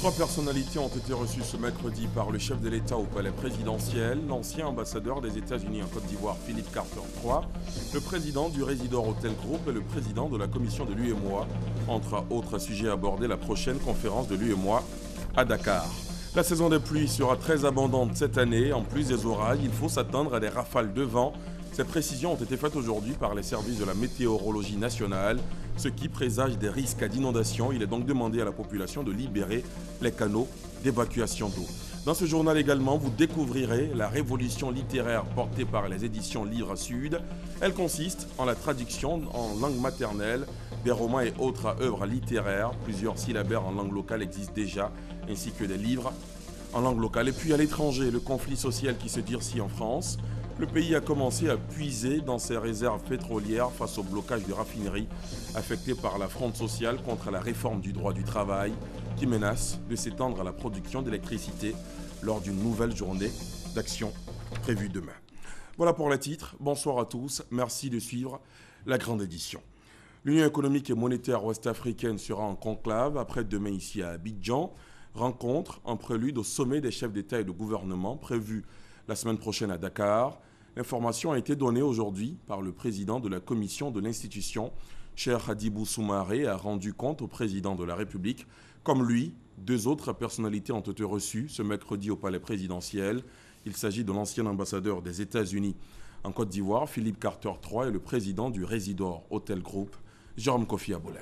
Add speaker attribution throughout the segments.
Speaker 1: Trois personnalités ont été reçues ce mercredi par le chef de l'État au palais présidentiel, l'ancien ambassadeur des États-Unis en Côte d'Ivoire, Philippe Carter III, le président du Résidor Hotel Group et le président de la commission de l'UEMOA. Entre autres sujets abordés, la prochaine conférence de l'UEMOA à Dakar. La saison des pluies sera très abondante cette année. En plus des orages, il faut s'attendre à des rafales de vent. Ces précisions ont été faites aujourd'hui par les services de la météorologie nationale, ce qui présage des risques d'inondation. Il est donc demandé à la population de libérer les canaux d'évacuation d'eau. Dans ce journal également, vous découvrirez la révolution littéraire portée par les éditions Livre Sud. Elle consiste en la traduction en langue maternelle des romans et autres œuvres littéraires. Plusieurs syllabaires en langue locale existent déjà, ainsi que des livres en langue locale. Et puis à l'étranger, le conflit social qui se durcit en France. Le pays a commencé à puiser dans ses réserves pétrolières face au blocage de raffineries affectées par la fronde sociale contre la réforme du droit du travail qui menace de s'étendre à la production d'électricité lors d'une nouvelle journée d'action prévue demain. Voilà pour les titres. Bonsoir à tous. Merci de suivre la grande édition. L'Union économique et monétaire ouest-africaine sera en conclave après-demain ici à Abidjan. Rencontre en prélude au sommet des chefs d'État et de gouvernement prévu la semaine prochaine à Dakar. L'information a été donnée aujourd'hui par le président de la commission de l'institution, Cheikh Hadjibou Soumaré, a rendu compte au président de la République. Comme lui, deux autres personnalités ont été reçues ce mercredi au palais présidentiel. Il s'agit de l'ancien ambassadeur des États-Unis en Côte d'Ivoire, Philippe Carter III, et le président du Résidor Hotel Group, Jérôme Kofi Aboulin.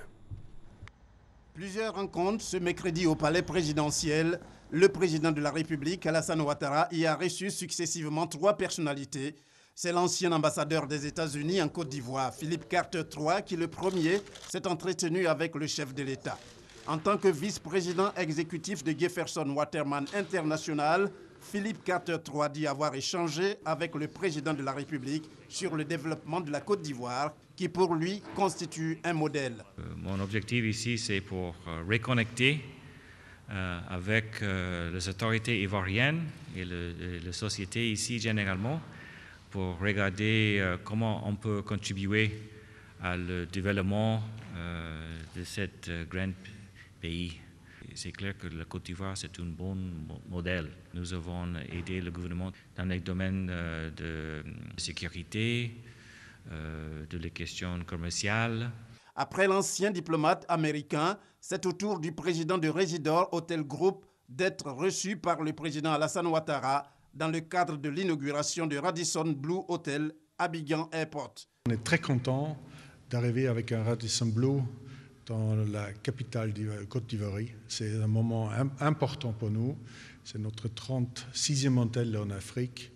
Speaker 2: Plusieurs rencontres ce mercredi au palais présidentiel. Le président de la République, Alassane Ouattara, y a reçu successivement trois personnalités. C'est l'ancien ambassadeur des États-Unis en Côte d'Ivoire, Philippe Carter III, qui le premier s'est entretenu avec le chef de l'État. En tant que vice-président exécutif de Jefferson Waterman International, Philippe Carter III dit avoir échangé avec le président de la République sur le développement de la Côte d'Ivoire, qui pour lui constitue un modèle.
Speaker 3: Mon objectif ici, c'est pour reconnecter avec les autorités ivoiriennes et la société ici généralement pour regarder comment on peut contribuer à le développement de cet grand pays. C'est clair que la Côte d'Ivoire, c'est un bon modèle. Nous avons aidé le gouvernement dans les domaines de sécurité, de les questions commerciales.
Speaker 2: Après l'ancien diplomate américain, c'est au tour du président de Résidor Hotel Group d'être reçu par le président Alassane Ouattara dans le cadre de l'inauguration de Radisson Blu Hotel Abidjan Airport.
Speaker 4: On est très content d'arriver avec un Radisson Blu dans la capitale Côte d'Ivoire. C'est un moment important pour nous. C'est notre 36e hôtel en Afrique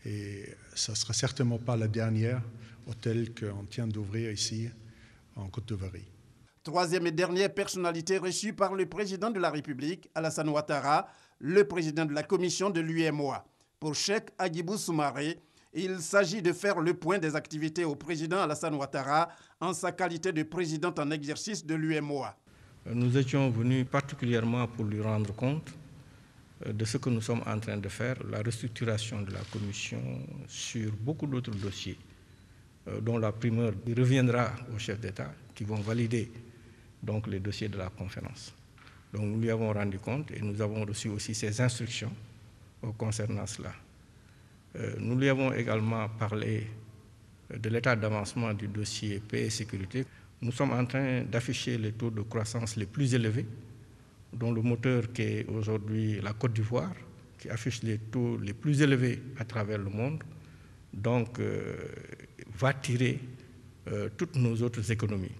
Speaker 4: et ça ne sera certainement pas la dernière hôtel qu'on tient d'ouvrir ici en Côte d'Ivoire.
Speaker 2: Troisième et dernière personnalité reçue par le président de la République, Alassane Ouattara, le président de la commission de l'UEMOA. Pour Cheikh Hadjibou Soumaré, il s'agit de faire le point des activités au président Alassane Ouattara en sa qualité de président en exercice de l'UEMOA.
Speaker 5: Nous étions venus particulièrement pour lui rendre compte de ce que nous sommes en train de faire, la restructuration de la commission sur beaucoup d'autres dossiers, dont la primeur reviendra aux chefs d'État qui vont valider donc les dossiers de la conférence. Donc nous lui avons rendu compte et nous avons reçu aussi ses instructions concernant cela. Nous lui avons également parlé de l'état d'avancement du dossier paix et sécurité. Nous sommes en train d'afficher les taux de croissance les plus élevés, dont le moteur qui est aujourd'hui la Côte d'Ivoire, qui affiche les taux les plus élevés à travers le monde, donc va tirer toutes nos autres économies.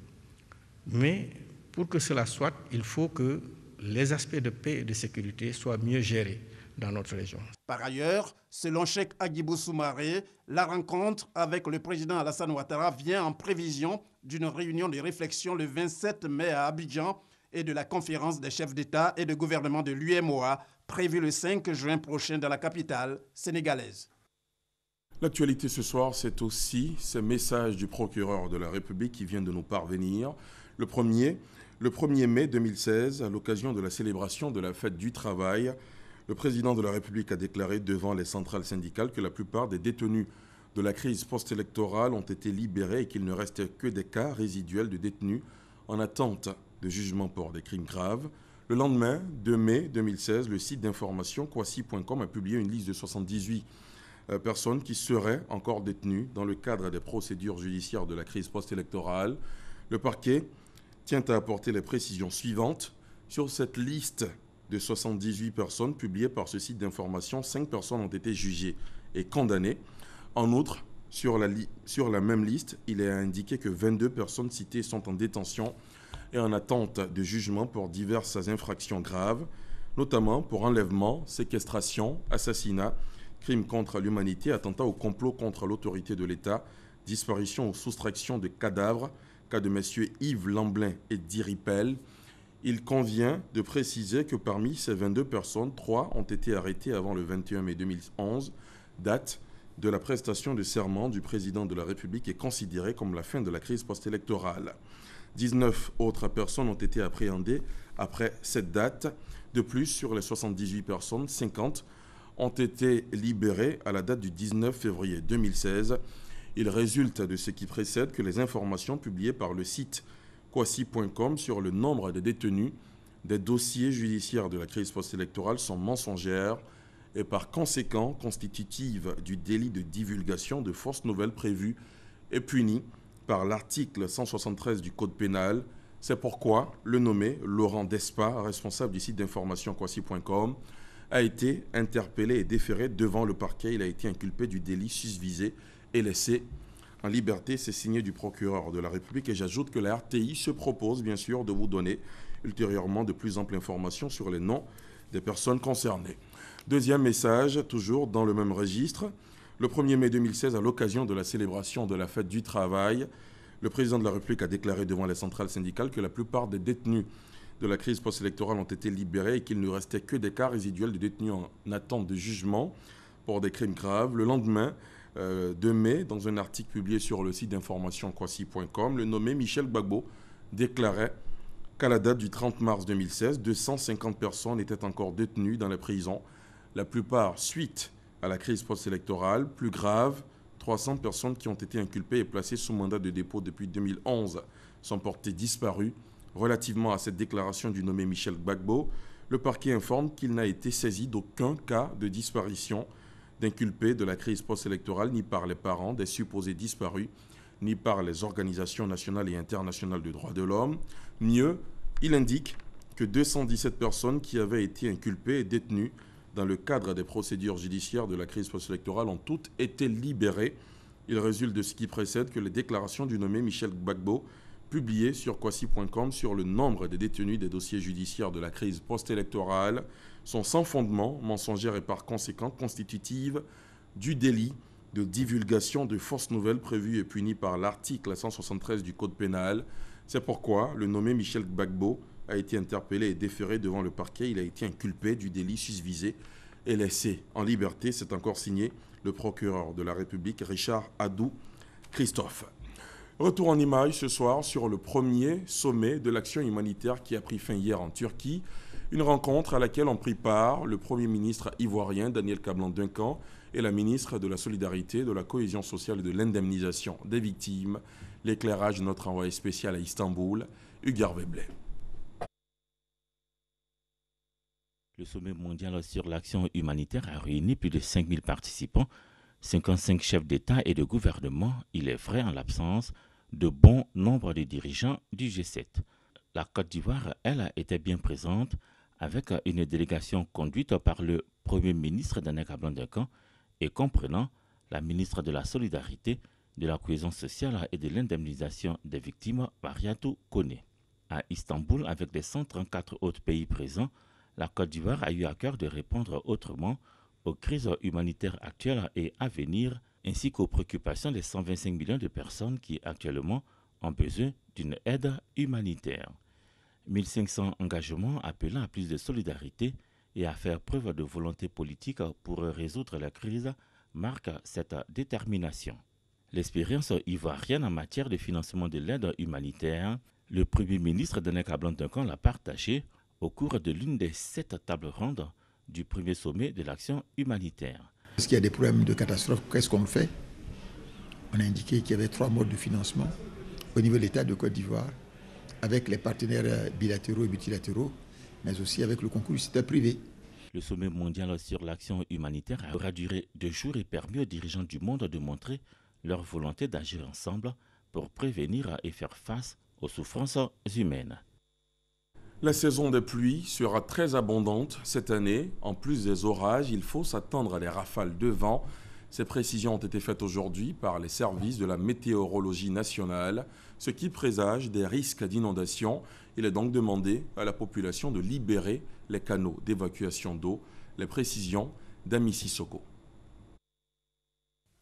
Speaker 5: Mais pour que cela soit, il faut que les aspects de paix et de sécurité soient mieux gérés dans notre région.
Speaker 2: Par ailleurs, selon Cheikh Hadjibou Soumaré, la rencontre avec le président Alassane Ouattara vient en prévision d'une réunion de réflexion le 27 mai à Abidjan et de la conférence des chefs d'État et de gouvernement de l'UEMOA prévue le 5 juin prochain dans la capitale sénégalaise.
Speaker 1: L'actualité ce soir, c'est aussi ces messages du procureur de la République qui vient de nous parvenir. Le 1er mai 2016, à l'occasion de la célébration de la fête du travail, le président de la République a déclaré devant les centrales syndicales que la plupart des détenus de la crise post-électorale ont été libérés et qu'il ne restait que des cas résiduels de détenus en attente de jugement pour des crimes graves. Le lendemain, 2 mai 2016, le site d'information kwasi.com a publié une liste de 78 personnes qui seraient encore détenues dans le cadre des procédures judiciaires de la crise post-électorale. Le parquet tient à apporter les précisions suivantes. Sur cette liste de 78 personnes publiées par ce site d'information, 5 personnes ont été jugées et condamnées. En outre, sur la même liste, il est indiqué que 22 personnes citées sont en détention et en attente de jugement pour diverses infractions graves, notamment pour enlèvement, séquestration, assassinat, crimes contre l'humanité, attentat au complot contre l'autorité de l'État, disparition ou soustraction de cadavres, cas de messieurs Yves Lamblin et Di Ripel. Il convient de préciser que parmi ces 22 personnes, 3 ont été arrêtées avant le 21 mai 2011, date de la prestation de serment du président de la République est considérée comme la fin de la crise post-électorale. 19 autres personnes ont été appréhendées après cette date. De plus, sur les 78 personnes, 50 ont été libérées à la date du 19 février 2016. Il résulte de ce qui précède que les informations publiées par le site kwasi.com sur le nombre de détenus des dossiers judiciaires de la crise post-électorale sont mensongères et par conséquent constitutives du délit de divulgation de fausses nouvelles prévues et puni par l'article 173 du Code pénal. C'est pourquoi le nommé Laurent Despa, responsable du site d'information kwasi.com, a été interpellé et déféré devant le parquet. Il a été inculpé du délit susvisé et laissé en liberté. C'est signé du procureur de la République et j'ajoute que la RTI se propose bien sûr de vous donner ultérieurement de plus amples informations sur les noms des personnes concernées. Deuxième message, toujours dans le même registre. Le 1er mai 2016, à l'occasion de la célébration de la fête du travail, le président de la République a déclaré devant les centrales syndicales que la plupart des détenus de la crise post-électorale ont été libérés et qu'il ne restait que des cas résiduels de détenus en attente de jugement pour des crimes graves. Le lendemain, 2 mai, dans un article publié sur le site d'information kwasi.com, le nommé Michel Gbagbo déclarait qu'à la date du 30 mars 2016, 250 personnes étaient encore détenues dans les prisons, la plupart suite à la crise post-électorale. Plus grave, 300 personnes qui ont été inculpées et placées sous mandat de dépôt depuis 2011 sont portées disparues. Relativement à cette déclaration du nommé Michel Gbagbo, le parquet informe qu'il n'a été saisi d'aucun cas de disparition d'inculpés de la crise post-électorale, ni par les parents des supposés disparus, ni par les organisations nationales et internationales de droits de l'homme. Mieux, il indique que 217 personnes qui avaient été inculpées et détenues dans le cadre des procédures judiciaires de la crise post-électorale ont toutes été libérées. Il résulte de ce qui précède que les déclarations du nommé Michel Gbagbo, publiées sur kwasi.com sur le nombre des détenus des dossiers judiciaires de la crise post-électorale, sont sans fondement, mensongères et par conséquent constitutives du délit de divulgation de fausses nouvelles prévues et punies par l'article 173 du Code pénal. C'est pourquoi le nommé Michel Gbagbo a été interpellé et déféré devant le parquet. Il a été inculpé du délit susvisé et laissé en liberté. C'est encore signé le procureur de la République, Richard Adou Christophe. Retour en image ce soir sur le premier sommet de l'action humanitaire qui a pris fin hier en Turquie. Une rencontre à laquelle ont pris part le Premier ministre ivoirien Daniel Kablan-Duncan et la ministre de la Solidarité, de la Cohésion sociale et de l'Indemnisation des victimes. L'éclairage de notre envoyé spécial à Istanbul, Hugues Webley.
Speaker 6: Le sommet mondial sur l'action humanitaire a réuni plus de 5000 participants, 55 chefs d'État et de gouvernement, il est vrai en l'absence de bon nombre de dirigeants du G7. La Côte d'Ivoire, elle, était bien présente avec une délégation conduite par le Premier ministre Daniel Kablan-Duncan et comprenant la ministre de la Solidarité, de la Cohésion sociale et de l'Indemnisation des victimes, Mariatou Koné. À Istanbul, avec les 134 autres pays présents, la Côte d'Ivoire a eu à cœur de répondre autrement aux crises humanitaires actuelles et à venir, ainsi qu'aux préoccupations des 125 millions de personnes qui actuellement ont besoin d'une aide humanitaire. 1500 engagements appelant à plus de solidarité et à faire preuve de volonté politique pour résoudre la crise marquent cette détermination. L'expérience ivoirienne en matière de financement de l'aide humanitaire, le Premier ministre Daniel Kablan-Duncan l'a partagée au cours de l'une des 7 tables rondes du premier sommet de l'action humanitaire.
Speaker 7: Est-ce qu'il y a des problèmes de catastrophe? Qu'est-ce qu'on fait? On a indiqué qu'il y avait 3 modes de financement au niveau de l'État de Côte d'Ivoire, avec les partenaires bilatéraux et multilatéraux, mais aussi avec le concours du secteur privé.
Speaker 6: Le sommet mondial sur l'action humanitaire aura duré 2 jours et permis aux dirigeants du monde de montrer leur volonté d'agir ensemble pour prévenir et faire face aux souffrances humaines.
Speaker 1: La saison des pluies sera très abondante cette année. En plus des orages, il faut s'attendre à des rafales de vent. Ces précisions ont été faites aujourd'hui par les services de la météorologie nationale, ce qui présage des risques d'inondation. Il est donc demandé à la population de libérer les canaux d'évacuation d'eau. Les précisions d'Ami Sissoko.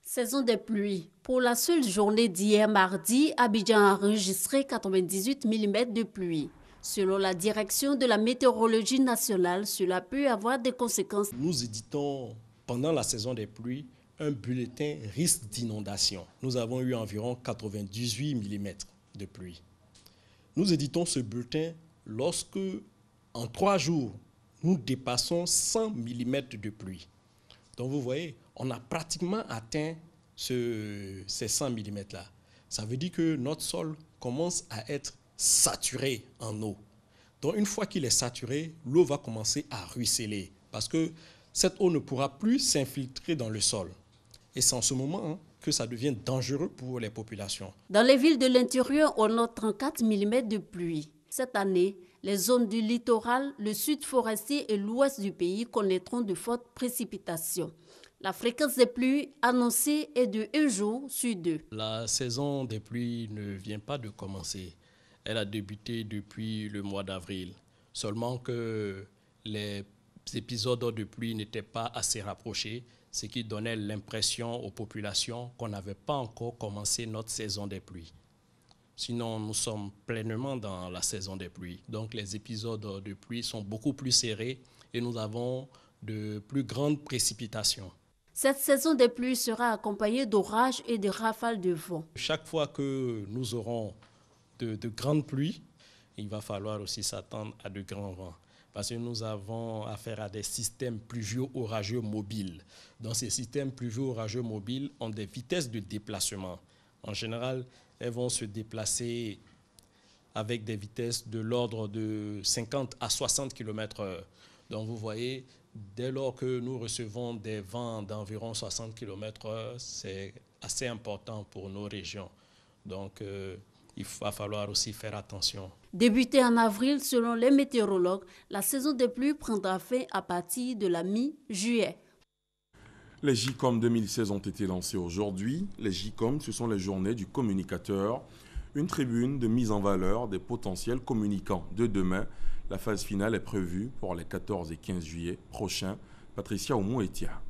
Speaker 8: Saison des pluies. Pour la seule journée d'hier mardi, Abidjan a enregistré 98 mm de pluie. Selon la direction de la météorologie nationale, cela peut avoir des conséquences.
Speaker 9: Nous éditons pendant la saison des pluies un bulletin risque d'inondation. Nous avons eu environ 98 mm de pluie. Nous éditons ce bulletin lorsque, en 3 jours, nous dépassons 100 mm de pluie. Donc vous voyez, on a pratiquement atteint ces 100 mm-là. Ça veut dire que notre sol commence à être saturé en eau. Donc une fois qu'il est saturé, l'eau va commencer à ruisseler parce que cette eau ne pourra plus s'infiltrer dans le sol. Et c'est en ce moment que ça devient dangereux pour les populations.
Speaker 8: Dans les villes de l'intérieur, on note 34 mm de pluie. Cette année, les zones du littoral, le sud forestier et l'ouest du pays connaîtront de fortes précipitations. La fréquence des pluies annoncée est de 1 jour sur 2.
Speaker 9: La saison des pluies ne vient pas de commencer. Elle a débuté depuis le mois d'avril. Seulement que les épisodes de pluie n'étaient pas assez rapprochés, ce qui donnait l'impression aux populations qu'on n'avait pas encore commencé notre saison des pluies. Sinon, nous sommes pleinement dans la saison des pluies. Donc, les épisodes de pluie sont beaucoup plus serrés et nous avons de plus grandes précipitations.
Speaker 8: Cette saison des pluies sera accompagnée d'orages et de rafales de vent.
Speaker 9: Chaque fois que nous aurons de grandes pluies, il va falloir aussi s'attendre à de grands vents. Parce que nous avons affaire à des systèmes pluvieux orageux mobiles. Donc ces systèmes pluvieux orageux mobiles ont des vitesses de déplacement. En général, elles vont se déplacer avec des vitesses de l'ordre de 50 à 60 km/h. Donc vous voyez, dès lors que nous recevons des vents d'environ 60 km/h, c'est assez important pour nos régions. Donc il va falloir aussi faire attention.
Speaker 8: Débutée en avril, selon les météorologues, la saison des pluies prendra fin à partir de la mi-juillet.
Speaker 1: Les JCOM 2016 ont été lancés aujourd'hui. Les JCOM, ce sont les journées du communicateur, une tribune de mise en valeur des potentiels communicants de demain. La phase finale est prévue pour les 14 et 15 juillet prochains. Patricia Oumou-Etia.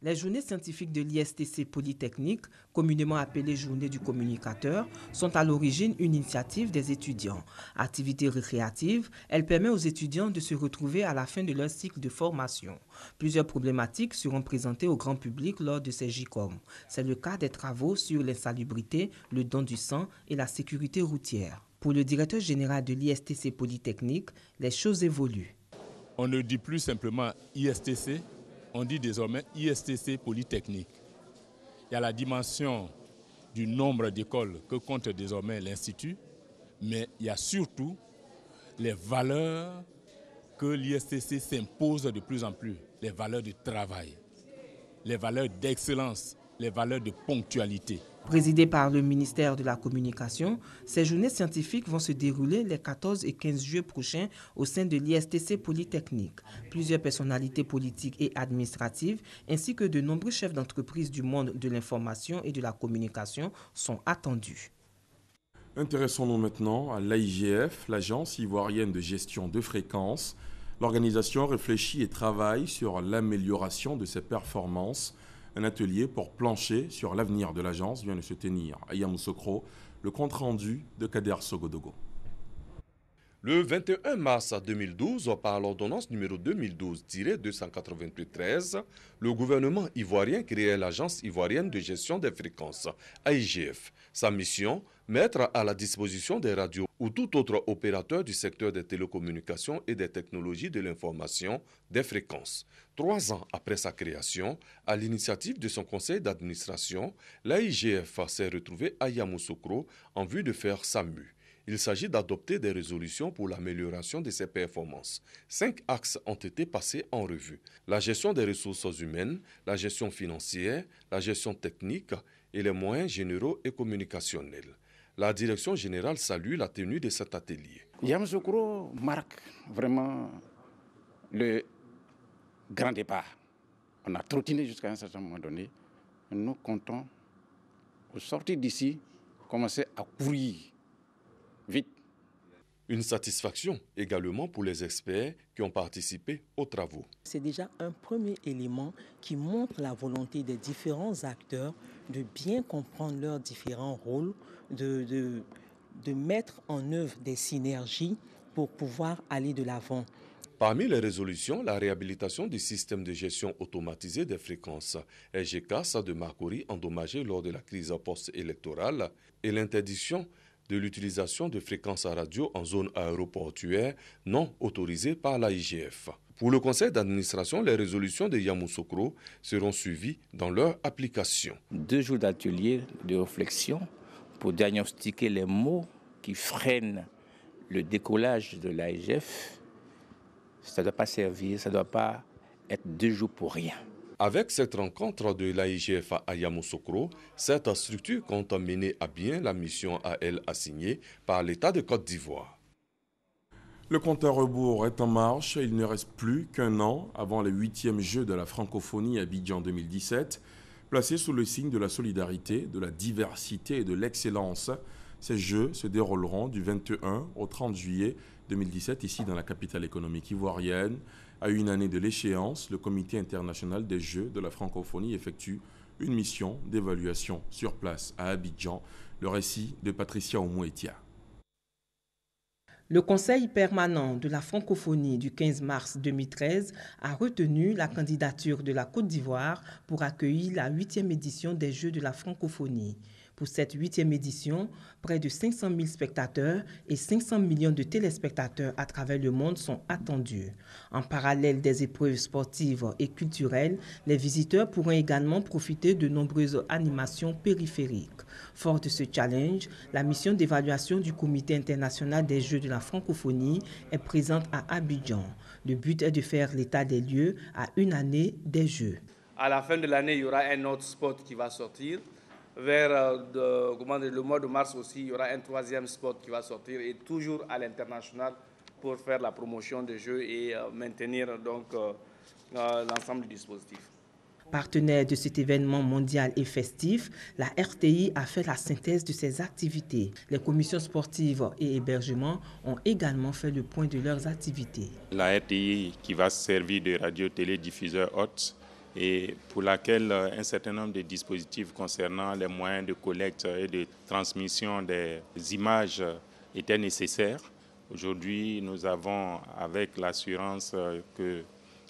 Speaker 10: Les journées scientifiques de l'ISTC Polytechnique, communément appelées Journée du communicateur, sont à l'origine une initiative des étudiants. Activité récréative, elle permet aux étudiants de se retrouver à la fin de leur cycle de formation. Plusieurs problématiques seront présentées au grand public lors de ces JCOM. C'est le cas des travaux sur l'insalubrité, le don du sang et la sécurité routière. Pour le directeur général de l'ISTC Polytechnique, les choses évoluent.
Speaker 11: On ne dit plus simplement ISTC, on dit désormais ISTC Polytechnique. Il y a la dimension du nombre d'écoles que compte désormais l'Institut, mais il y a surtout les valeurs que l'ISTC s'impose de plus en plus, les valeurs de travail, les valeurs d'excellence, les valeurs de ponctualité.
Speaker 10: Présidées par le ministère de la Communication, ces journées scientifiques vont se dérouler les 14 et 15 juillet prochains au sein de l'ISTC Polytechnique. Plusieurs personnalités politiques et administratives, ainsi que de nombreux chefs d'entreprise du monde de l'information et de la communication sont attendus.
Speaker 1: Intéressons-nous maintenant à l'AIGF, l'Agence ivoirienne de gestion de fréquences. L'organisation réfléchit et travaille sur l'amélioration de ses performances. Un atelier pour plancher sur l'avenir de l'agence vient de se tenir à Yamoussoukro. Le compte-rendu de Kader Sogodogo.
Speaker 12: Le 21 mars 2012, par l'ordonnance numéro 2012-283, le gouvernement ivoirien créait l'Agence ivoirienne de gestion des fréquences, AIGF. Sa mission, mettre à la disposition des radios ou tout autre opérateur du secteur des télécommunications et des technologies de l'information des fréquences. 3 ans après sa création, à l'initiative de son conseil d'administration, l'AIGF s'est retrouvée à Yamoussoukro en vue de faire sa mue. Il s'agit d'adopter des résolutions pour l'amélioration de ses performances. 5 axes ont été passés en revue. La gestion des ressources humaines, la gestion financière, la gestion technique et les moyens généraux et communicationnels. La direction générale salue la tenue de cet atelier.
Speaker 13: Yamoussoukro marque vraiment le grand départ. On a trottiné jusqu'à un certain moment donné. Nous comptons, au sortir d'ici, commencer à courir vite.
Speaker 12: Une satisfaction également pour les experts qui ont participé aux travaux.
Speaker 14: C'est déjà un premier élément qui montre la volonté des différents acteurs de bien comprendre leurs différents rôles, de mettre en œuvre des synergies pour pouvoir aller de l'avant.
Speaker 12: Parmi les résolutions, la réhabilitation du système de gestion automatisé des fréquences EGCAS de Makori endommagé lors de la crise post-électorale et l'interdiction de l'utilisation de fréquences à radio en zone aéroportuaire non autorisée par l'AIGF. Pour le conseil d'administration, les résolutions de Yamoussoukro seront suivies dans leur application.
Speaker 15: 2 jours d'atelier de réflexion pour diagnostiquer les maux qui freinent le décollage de l'AIGF. Ça ne doit pas servir, ça ne doit pas être 2 jours pour rien.
Speaker 12: Avec cette rencontre de l'AIGF à Yamoussoukro, cette structure compte mener à bien la mission à elle assignée par l'État de Côte d'Ivoire. Le compte à rebours est en marche. Il ne reste plus qu'un an avant les 8e Jeux de la francophonie à Abidjan 2017, placés sous le signe de la solidarité, de la diversité et de l'excellence. Ces Jeux se dérouleront du 21 au 30 juillet 2017 ici dans la capitale économique ivoirienne. À une année de l'échéance, le Comité international des Jeux de la francophonie effectue une mission d'évaluation sur place à Abidjan. Le récit de Patricia Oumouetia.
Speaker 10: Le Conseil permanent de la francophonie du 15 mars 2013 a retenu la candidature de la Côte d'Ivoire pour accueillir la 8e édition des Jeux de la francophonie. Pour cette 8e édition, près de 500 000 spectateurs et 500 millions de téléspectateurs à travers le monde sont attendus. En parallèle des épreuves sportives et culturelles, les visiteurs pourront également profiter de nombreuses animations périphériques. Fort de ce challenge, la mission d'évaluation du Comité international des Jeux de la francophonie est présente à Abidjan. Le but est de faire l'état des lieux à une année des Jeux.
Speaker 16: À la fin de l'année, il y aura un autre spot qui va sortir. Vers le mois de mars aussi, il y aura un 3e spot qui va sortir et toujours à l'international pour faire la promotion des Jeux et maintenir donc l'ensemble du dispositif.
Speaker 10: Partenaire de cet événement mondial et festif, la RTI a fait la synthèse de ses activités. Les commissions sportives et hébergement ont également fait le point de leurs activités.
Speaker 17: La RTI qui va servir de radio-télédiffuseur hôte et pour laquelle un certain nombre de dispositifs concernant les moyens de collecte et de transmission des images étaient nécessaires. Aujourd'hui, nous avons, avec l'assurance que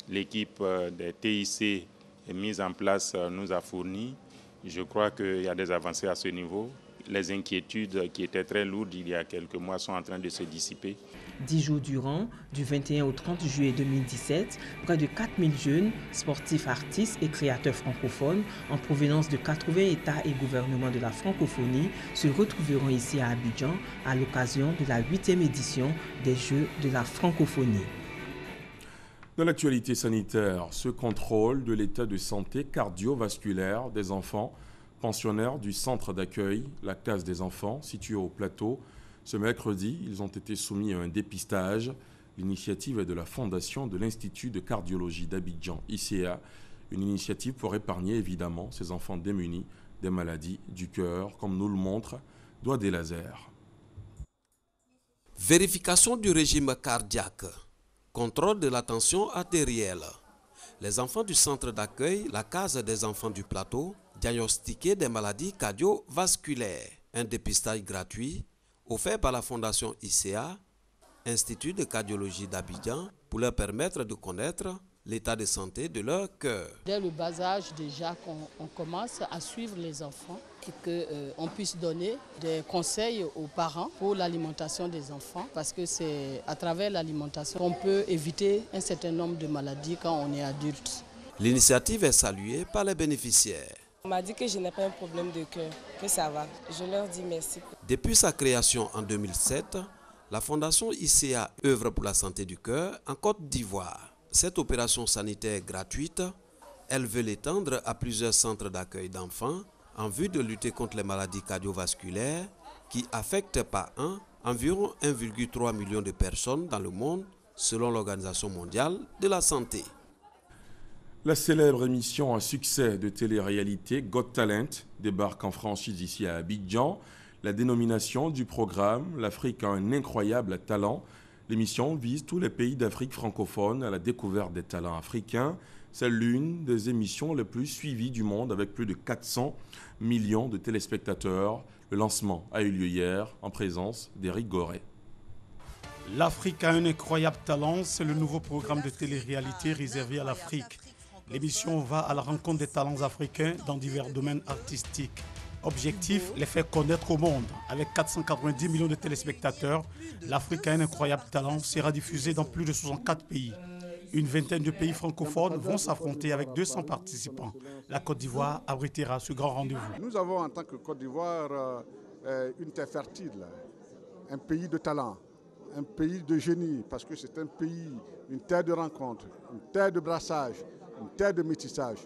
Speaker 17: l'équipe des TIC est mise en place, nous a fourni. Je crois qu'il y a des avancées à ce niveau. Les inquiétudes qui étaient très lourdes il y a quelques mois sont en train de se dissiper.
Speaker 10: 10 jours durant, du 21 au 30 juillet 2017, près de 4000 jeunes, sportifs, artistes et créateurs francophones en provenance de 80 États et gouvernements de la francophonie se retrouveront ici à Abidjan à l'occasion de la 8e édition des Jeux de la francophonie.
Speaker 1: Dans l'actualité sanitaire, ce contrôle de l'état de santé cardiovasculaire des enfants pensionnaires du centre d'accueil, la Case des enfants, situé au plateau. Ce mercredi, ils ont été soumis à un dépistage. L'initiative est de la fondation de l'Institut de cardiologie d'Abidjan, ICA, une initiative pour épargner évidemment ces enfants démunis des maladies du cœur, comme nous le montre Doigt des Lasers.
Speaker 18: Vérification du régime cardiaque, contrôle de la tension artérielle. Les enfants du centre d'accueil, la Case des enfants du plateau, diagnostiqués des maladies cardiovasculaires. Un dépistage gratuit offert par la Fondation ICA, Institut de cardiologie d'Abidjan, pour leur permettre de connaître l'état de santé de leur cœur.
Speaker 19: Dès le bas âge, déjà, qu'on commence à suivre les enfants et qu'on puisse donner des conseils aux parents pour l'alimentation des enfants, parce que c'est à travers l'alimentation qu'on peut éviter un certain nombre de maladies quand on est adulte.
Speaker 18: L'initiative est saluée par les bénéficiaires.
Speaker 20: On m'a dit que je n'ai pas un problème de cœur, que ça va. Je leur dis merci.
Speaker 18: Depuis sa création en 2007, la Fondation ICA œuvre pour la santé du cœur en Côte d'Ivoire. Cette opération sanitaire gratuite, elle veut l'étendre à plusieurs centres d'accueil d'enfants en vue de lutter contre les maladies cardiovasculaires qui affectent par an environ 1,3 million de personnes dans le monde, selon l'Organisation mondiale de la santé.
Speaker 1: La célèbre émission à succès de télé-réalité Got Talent débarque en franchise ici à Abidjan. La dénomination du programme, l'Afrique a un incroyable talent. L'émission vise tous les pays d'Afrique francophone à la découverte des talents africains. C'est l'une des émissions les plus suivies du monde avec plus de 400 millions de téléspectateurs. Le lancement a eu lieu hier en présence d'Éric Goré.
Speaker 21: L'Afrique a un incroyable talent, c'est le nouveau programme de télé-réalité réservé à l'Afrique. L'émission va à la rencontre des talents africains dans divers domaines artistiques. Objectif, les faire connaître au monde. Avec 490 millions de téléspectateurs, l'Afrique a un incroyable talent sera diffusé dans plus de 64 pays. Une vingtaine de pays francophones vont s'affronter avec 200 participants. La Côte d'Ivoire abritera ce grand rendez-vous.
Speaker 22: Nous avons en tant que Côte d'Ivoire une terre fertile, un pays de talent, un pays de génie, parce que c'est un pays, une terre de rencontre, une terre de brassage, une terre de métissage.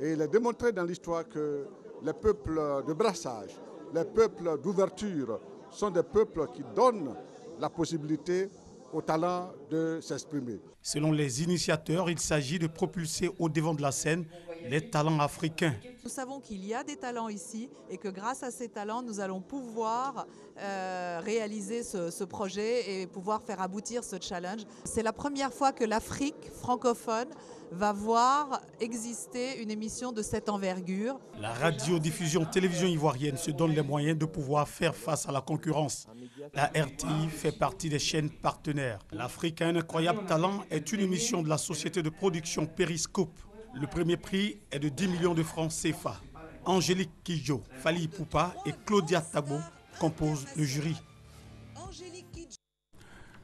Speaker 22: Et il est démontré dans l'histoire que les peuples de brassage, les peuples d'ouverture sont des peuples qui donnent la possibilité au talent de s'exprimer.
Speaker 21: Selon les initiateurs, il s'agit de propulser au devant de la scène les talents africains.
Speaker 23: Nous savons qu'il y a des talents ici et que grâce à ces talents, nous allons pouvoir réaliser ce projet et pouvoir faire aboutir ce challenge. C'est la première fois que l'Afrique francophone va voir exister une émission de cette envergure.
Speaker 21: La radiodiffusion télévision ivoirienne se donne les moyens de pouvoir faire face à la concurrence. La RTI fait partie des chaînes partenaires. L'Afrique a un incroyable talent est une émission de la société de production Periscope. Le premier prix est de 10 millions de francs CFA. Angélique Kidjo, Fali Poupa et Claudia Tagbo composent le jury.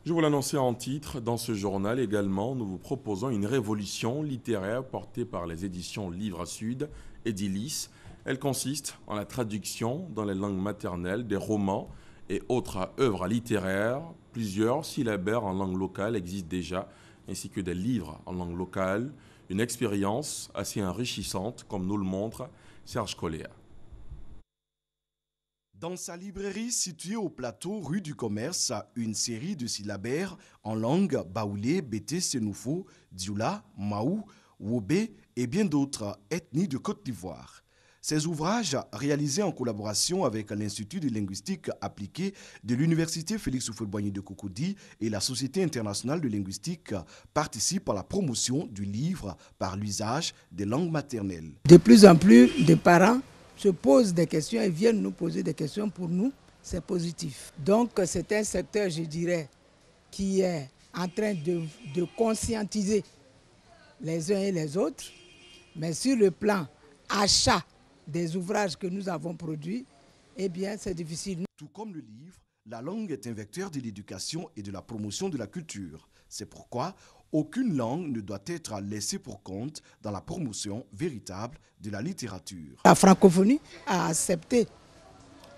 Speaker 1: Je vous l'annonçais en titre, dans ce journal également, nous vous proposons une révolution littéraire portée par les éditions Livre Sud, Edilis. Elle consiste en la traduction dans les langues maternelles des romans et autres œuvres littéraires. Plusieurs syllabaires en langue locale existent déjà, ainsi que des livres en langue locale. Une expérience assez enrichissante, comme nous le montre Serge Colléa.
Speaker 24: Dans sa librairie située au plateau rue du Commerce, une série de syllabaires en langue baoulé, bété, sénoufo, dioula, maou, wobé et bien d'autres ethnies de Côte d'Ivoire. Ces ouvrages, réalisés en collaboration avec l'Institut de linguistique appliquée de l'Université Félix Houphouët-Boigny de Cocody et la Société internationale de linguistique, participent à la promotion du livre par l'usage des langues maternelles.
Speaker 25: De plus en plus de parents se posent des questions et viennent nous poser des questions. Pour nous, c'est positif. Donc c'est un secteur, je dirais, qui est en train de conscientiser les uns et les autres, mais sur le plan achat des ouvrages que nous avons produits, eh bien c'est difficile.
Speaker 24: Tout comme le livre, la langue est un vecteur de l'éducation et de la promotion de la culture. C'est pourquoi aucune langue ne doit être laissée pour compte dans la promotion véritable de la littérature.
Speaker 25: La francophonie a accepté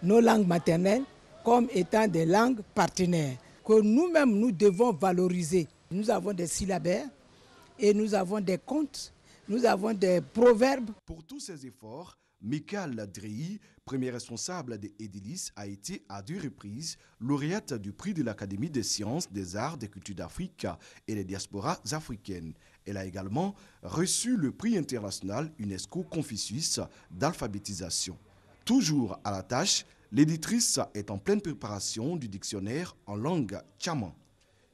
Speaker 25: nos langues maternelles comme étant des langues partenaires, que nous-mêmes nous devons valoriser. Nous avons des syllabaires et nous avons des contes, nous avons des proverbes.
Speaker 24: Pour tous ces efforts, Michael Drehi, premier responsable de Edilis, a été à 2 reprises lauréate du prix de l'Académie des sciences, des arts, des cultures d'Afrique et des diasporas africaines. Elle a également reçu le prix international UNESCO Confucius d'alphabétisation. Toujours à la tâche, l'éditrice est en pleine préparation du dictionnaire en langue tchaman.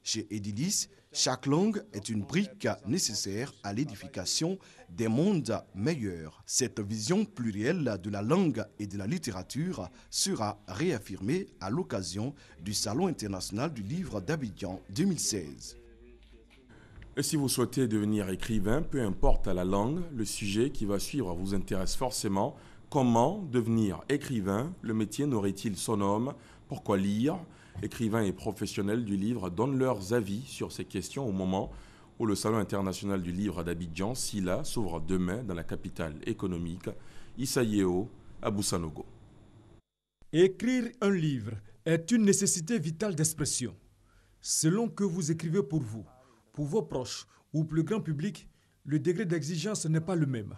Speaker 24: Chez Edilis, chaque langue est une brique nécessaire à l'édification des mondes meilleurs. Cette vision plurielle de la langue et de la littérature sera réaffirmée à l'occasion du Salon international du livre d'Abidjan 2016.
Speaker 1: Et si vous souhaitez devenir écrivain, peu importe la langue, le sujet qui va suivre vous intéresse forcément. Comment devenir écrivain? Le métier n'aurait-il son nom? Pourquoi lire? Écrivains et professionnels du livre donnent leurs avis sur ces questions au moment où le Salon international du livre d'Abidjan, SILA, s'ouvre demain dans la capitale économique. Issa Yeo, à Boussanogo.
Speaker 2: Écrire un livre est une nécessité vitale d'expression. Selon que vous écrivez pour vous, pour vos proches ou pour le grand public, le degré d'exigence n'est pas le même.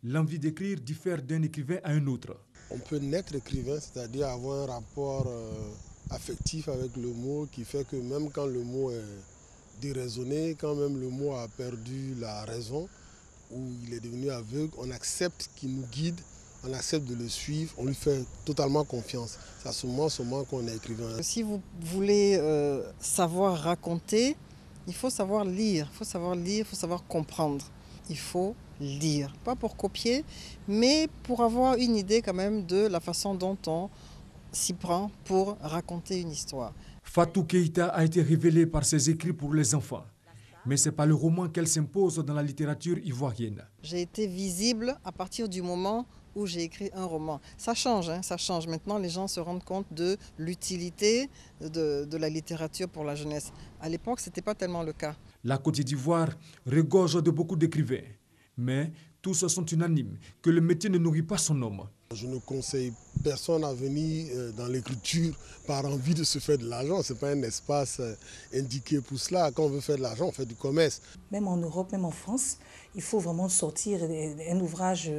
Speaker 2: L'envie d'écrire diffère d'un écrivain à un autre.
Speaker 3: On peut naître écrivain, c'est-à-dire avoir un rapport affectif avec le mot qui fait que même quand le mot est déraisonné, quand même le mot a perdu la raison ou il est devenu aveugle, on accepte qu'il nous guide, on accepte de le suivre, on lui fait totalement confiance. C'est à ce moment qu'on est écrivain.
Speaker 4: Si vous voulez savoir raconter, il faut savoir lire, il faut savoir comprendre. Il faut lire, pas pour copier, mais pour avoir une idée quand même de la façon dont on s'y prend pour raconter une histoire.
Speaker 2: Fatou Keïta a été révélée par ses écrits pour les enfants. Mais c'est par le roman qu'elle s'impose dans la littérature ivoirienne.
Speaker 4: J'ai été visible à partir du moment où j'ai écrit un roman. Ça change, ça change. Maintenant, les gens se rendent compte de l'utilité de la littérature pour la jeunesse. À l'époque, ce n'était pas tellement le cas.
Speaker 2: La Côte d'Ivoire regorge de beaucoup d'écrivains. Mais tous sont unanimes que le métier ne nourrit pas son homme.
Speaker 3: Je ne conseille personne à venir dans l'écriture par envie de se faire de l'argent. Ce n'est pas un espace indiqué pour cela. Quand on veut faire de l'argent, on fait du commerce.
Speaker 5: Même en Europe, même en France, il faut vraiment sortir un ouvrage.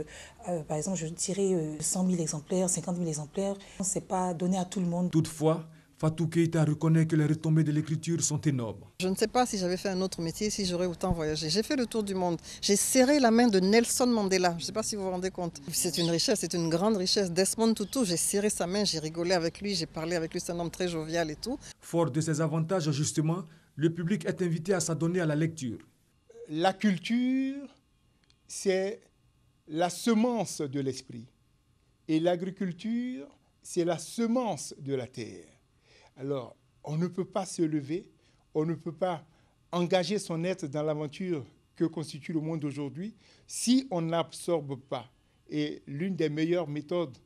Speaker 5: Par exemple, je dirais 100 000 exemplaires, 50 000 exemplaires. Ce n'est pas donné à tout le monde.
Speaker 2: Toutefois, Fatou Keïta reconnaît que les retombées de l'écriture sont énormes.
Speaker 4: Je ne sais pas si j'avais fait un autre métier, si j'aurais autant voyagé. J'ai fait le tour du monde. J'ai serré la main de Nelson Mandela. Je ne sais pas si vous vous rendez compte. C'est une richesse, c'est une grande richesse. Desmond Tutu, j'ai serré sa main, j'ai rigolé avec lui, j'ai parlé avec lui. C'est un homme très jovial et tout.
Speaker 2: Fort de ces avantages, justement, le public est invité à s'adonner à la lecture.
Speaker 7: La culture, c'est la semence de l'esprit. Et l'agriculture, c'est la semence de la terre. Alors, on ne peut pas se lever, on ne peut pas engager son être dans l'aventure que constitue le monde aujourd'hui si on n'absorbe pas. Et l'une des meilleures méthodes,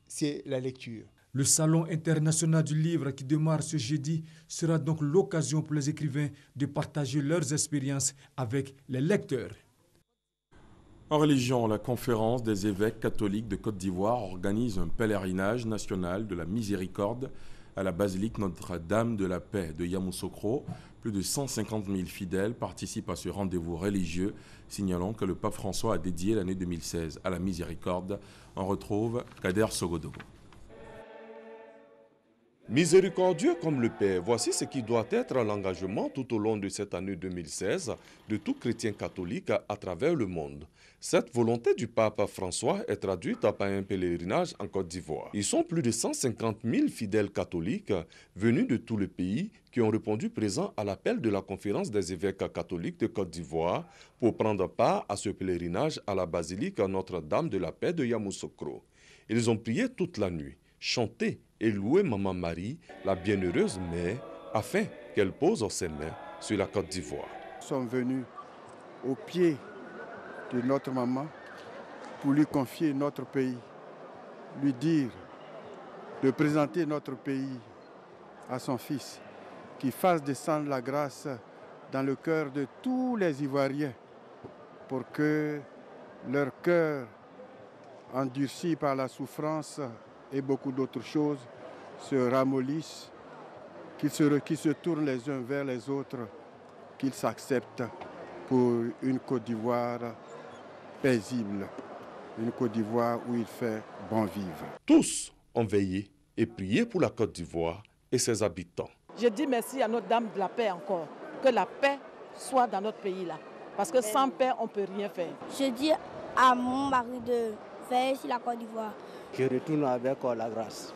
Speaker 7: c'est la lecture.
Speaker 2: Le Salon international du livre qui démarre ce jeudi sera donc l'occasion pour les écrivains de partager leurs expériences avec les lecteurs.
Speaker 1: En religion, la conférence des évêques catholiques de Côte d'Ivoire organise un pèlerinage national de la miséricorde à la basilique Notre-Dame de la Paix de Yamoussoukro. Plus de 150 000 fidèles participent à ce rendez-vous religieux, signalant que le pape François a dédié l'année 2016 à la miséricorde. On retrouve Kader Sogodogo.
Speaker 12: Miséricordieux comme le Père, voici ce qui doit être l'engagement tout au long de cette année 2016 de tout chrétien catholique à travers le monde. Cette volonté du pape François est traduite par un pèlerinage en Côte d'Ivoire. Ils sont plus de 150 000 fidèles catholiques venus de tout le pays qui ont répondu présents à l'appel de la conférence des évêques catholiques de Côte d'Ivoire pour prendre part à ce pèlerinage à la basilique Notre-Dame de la Paix de Yamoussoukro. Ils ont prié toute la nuit, chanté et loué Maman Marie, la bienheureuse mère, afin qu'elle pose ses mains sur la Côte d'Ivoire.
Speaker 3: Nous sommes venus au pied de notre maman pour lui confier notre pays, lui dire de présenter notre pays à son fils, qui fasse descendre la grâce dans le cœur de tous les Ivoiriens pour que leur cœur, endurci par la souffrance et beaucoup d'autres choses, se ramollissent, qu'ils se tournent les uns vers les autres, qu'ils s'acceptent pour une Côte d'Ivoire paisible, une Côte d'Ivoire où il fait bon vivre.
Speaker 12: Tous ont veillé et prié pour la Côte d'Ivoire et ses habitants.
Speaker 26: Je dis merci à Notre-Dame de la Paix encore, que la paix soit dans notre pays là, parce que sans paix on ne peut rien faire.
Speaker 27: Je dis à mon mari de veiller sur la Côte d'Ivoire.
Speaker 28: Je retourne avec la grâce,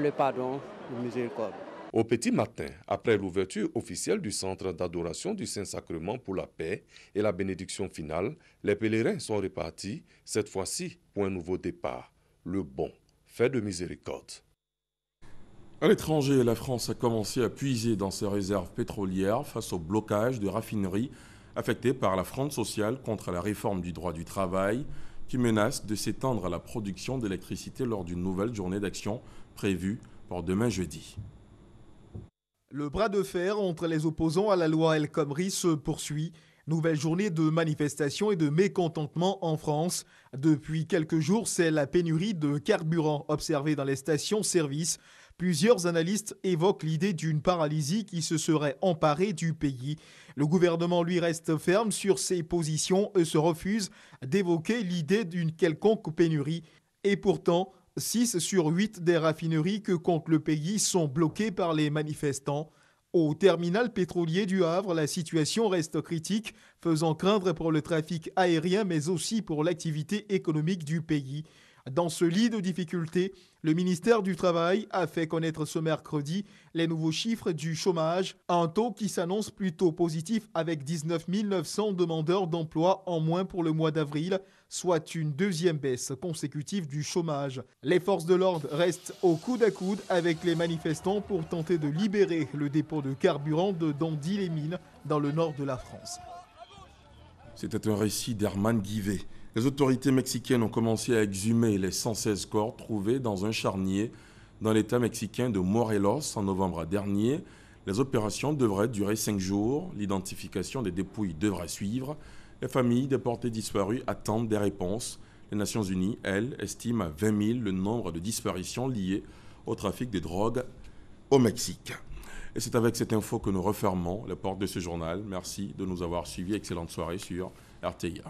Speaker 28: le pardon, la miséricorde.
Speaker 12: Au petit matin, après l'ouverture officielle du centre d'adoration du Saint-Sacrement pour la paix et la bénédiction finale, les pèlerins sont repartis, cette fois-ci pour un nouveau départ, le bon fait de miséricorde.
Speaker 1: À l'étranger, la France a commencé à puiser dans ses réserves pétrolières face au blocage de raffineries affectées par la Fronde sociale contre la réforme du droit du travail qui menace de s'étendre à la production d'électricité lors d'une nouvelle journée d'action prévue pour demain jeudi.
Speaker 29: Le bras de fer entre les opposants à la loi El Khomri se poursuit.
Speaker 6: Nouvelle journée de manifestations et de mécontentement en France. Depuis quelques jours, c'est la pénurie de carburant observée dans les stations-service. Plusieurs analystes évoquent l'idée d'une paralysie qui se serait emparée du pays. Le gouvernement, lui, reste ferme sur ses positions et se refuse d'évoquer l'idée d'une quelconque pénurie. Et pourtant, 6 sur 8 des raffineries que compte le pays sont bloquées par les manifestants. Au terminal pétrolier du Havre, la situation reste critique, faisant craindre pour le trafic aérien mais aussi pour l'activité économique du pays. Dans ce lit de difficultés, le ministère du Travail a fait connaître ce mercredi les nouveaux chiffres du chômage, un taux qui s'annonce plutôt positif avec 19 900 demandeurs d'emploi en moins pour le mois d'avril, soit une deuxième baisse consécutive du chômage. Les forces de l'ordre restent au coude à coude avec les manifestants pour tenter de libérer le dépôt de carburant de Dandy-les-Mines dans le nord de la France.
Speaker 1: C'était un récit d'Herman Guivet. Les autorités mexicaines ont commencé à exhumer les 116 corps trouvés dans un charnier dans l'État mexicain de Morelos en novembre dernier. Les opérations devraient durer 5 jours. L'identification des dépouilles devrait suivre. Les familles des portés disparus attendent des réponses. Les Nations Unies, elles, estiment à 20 000 le nombre de disparitions liées au trafic de drogue au Mexique. Et c'est avec cette info que nous refermons les portes de ce journal. Merci de nous avoir suivis. Excellente soirée sur RTI1.